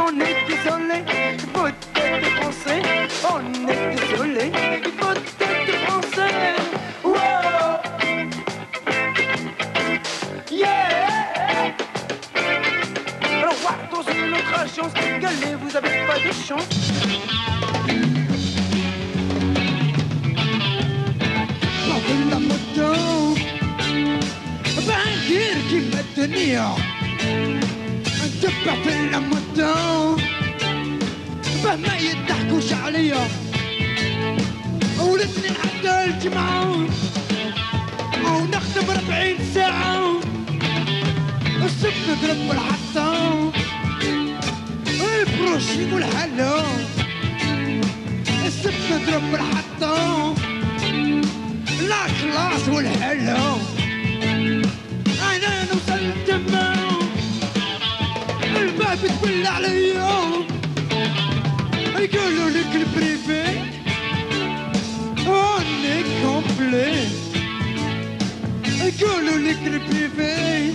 on est désolé, il faut être français. On est désolé, il faut être français. Wow. Yeah. Alors voir dans une autre chance, galez, vous avez pas de chance. La moto, ben dire qui va tenir. De perdre la moto, ben ما يضحكوش عليا. ولدني نعدل الجمعة ونخدم 40 ساعة. السب نضرب بالحطة البروشي والحلا. السب نضرب بالحطة لا كلاس والحلا. انا نوصل للتمام الباب تبلى عليا. يقولوا لك البريفي اوني كومبلي. يقولوا لك البريفي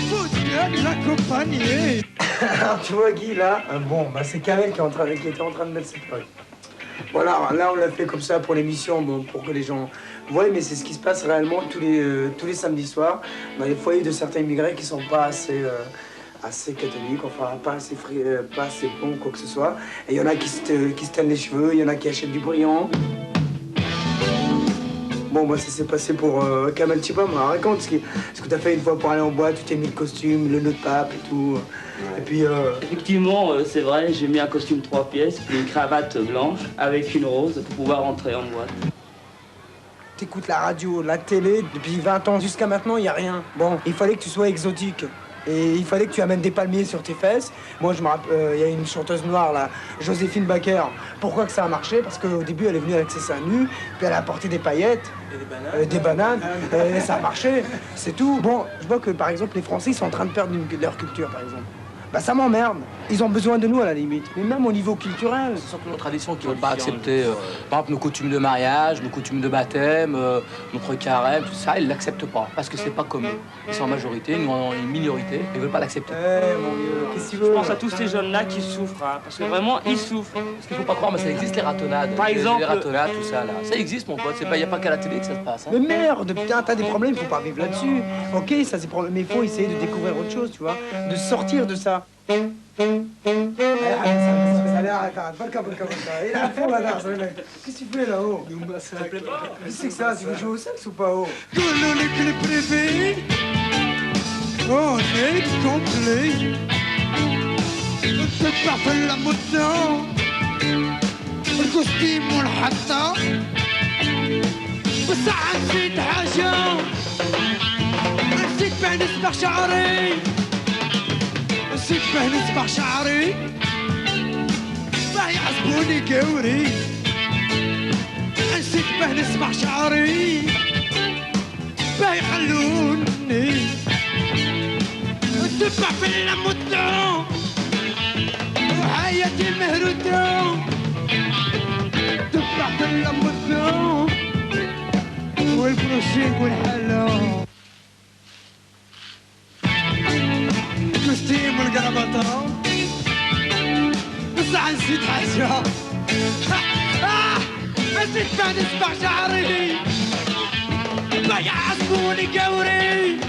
فوتك لا كومبانيي. Alors tu vois Guy là, bon bah c'est Kamel qui était en train de mettre cette page. Voilà, là on l'a fait comme ça pour l'émission, bon, pour que les gens voient, mais c'est ce qui se passe réellement tous les samedis soirs dans les foyers de certains immigrés qui sont pas assez catholiques, enfin pas assez bons, quoi que ce soit. Et il y en a qui se teignent les cheveux, il y en a qui achètent du brillant. Bon, moi ça s'est passé pour Kamel, tu sais pas, moi raconte ce que t'as fait une fois pour aller en boîte, tu t'es mis le costume, le nœud de pape et tout. Ouais. Et puis Effectivement, c'est vrai, j'ai mis un costume 3 pièces, puis une cravate blanche avec une rose pour pouvoir rentrer en boîte. T'écoutes la radio, la télé, depuis 20 ans jusqu'à maintenant, il n'y a rien. Bon, il fallait que tu sois exotique. Et il fallait que tu amènes des palmiers sur tes fesses. Moi, je me rappelle, il y a une chanteuse noire, là, Joséphine Baker. Pourquoi que ça a marché? Parce qu'au début, elle est venue avec ses seins nus, puis elle a apporté des paillettes. Et des bananes. Et ça a marché, c'est tout. Bon, je vois que, par exemple, les Français, ils sont en train de perdre leur culture, par exemple. Bah ça m'emmerde. Ils ont besoin de nous à la limite. Mais même au niveau culturel. C'est surtout nos traditions qui ne veulent pas accepter, par exemple, nos coutumes de mariage, nos coutumes de baptême, notre carême, tout ça, ils ne l'acceptent pas. Parce que c'est pas comme eux. Ils sont en majorité, nous en une minorité, ils ne veulent pas l'accepter. Eh mon vieux, qu'est-ce que tu veux? Je pense à tous ces jeunes-là qui souffrent, hein, parce que vraiment, ils souffrent. Parce qu'il ne faut pas croire, mais ça existe les ratonnades. Par exemple, les ratonnades, tout ça, là. Ça existe, mon pote. Il n'y a pas qu'à la télé que ça se passe. Hein. Mais merde, putain, t'as des problèmes, il faut pas vivre là-dessus. Ok, ça c'est problème, mais il faut essayer de découvrir autre chose, tu vois, de sortir de ça. Ça a l'air, attends, balka. Il a à fond là, ce mec. Qu'est-ce que tu fais là-haut? Ça te plaît pas? Qu'est-ce que c'est que ça? Tu veux jouer au sexe ou pas, oh? Tous les clips privés, on est complet. C'est parfait la moto, le costume on le حطه. بس نسيت حاجة، نسيت باه نسبح شعري. نسيت باه نسبح شعري باه يحسبوني قوري. نسيت باه نسبح شعري باه يخلوني نسبح في الموتو وحياتي المهرودة. نسبح في الموتو والبروشيك والحلا. كوستيم والقربطة بصح نسيت حاجة. نسيت باه نسبح شعري باه يحسبوني قوري.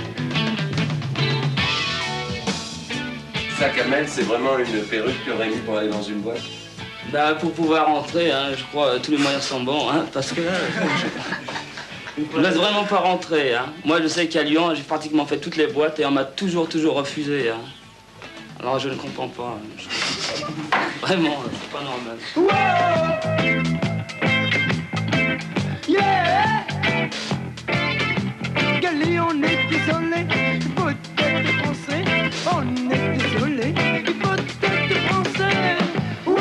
Ça, Kamel, c'est vraiment une perruque que aurait mis pour aller dans une boîte? Bah, pour pouvoir rentrer, hein, je crois tous les moyens sont bons, hein, parce que là, je ne laisse vraiment pas rentrer. Hein. Moi, je sais qu'à Lyon, j'ai pratiquement fait toutes les boîtes et on m'a toujours refusé. Hein. Alors, je ne comprends pas. Vraiment, c'est pas normal. Yeah. Gali, on est désolé, il faut être français. On est désolé, il faut être français. Wow.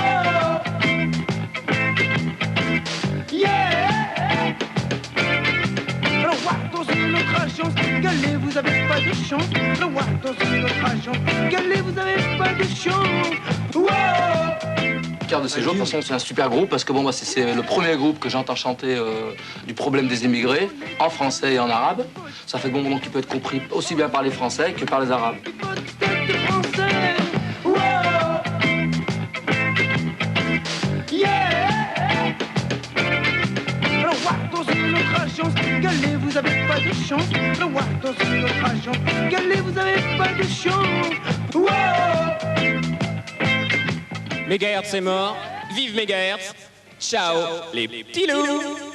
Yeah. Alors, voir dans une autre agence, Gali, vous avez pas de chance. Alors, voir dans une autre agence, Gali, vous avez pas de chance. Wow. Carte de séjour, de toute façon, c'est un super groupe parce que bon, bah, c'est le premier groupe que j'entends chanter du problème des émigrés en français et en arabe. Ça fait bon moment qu'il peut être compris aussi bien par les Français que par les Arabes. Wow. gueulez, vous avez pas de chance. Le Warthog c'est notre agent. Gueulez, vous avez pas de chance. Wow! Mégahertz est mort, vive Mégahertz, ciao les petits loups.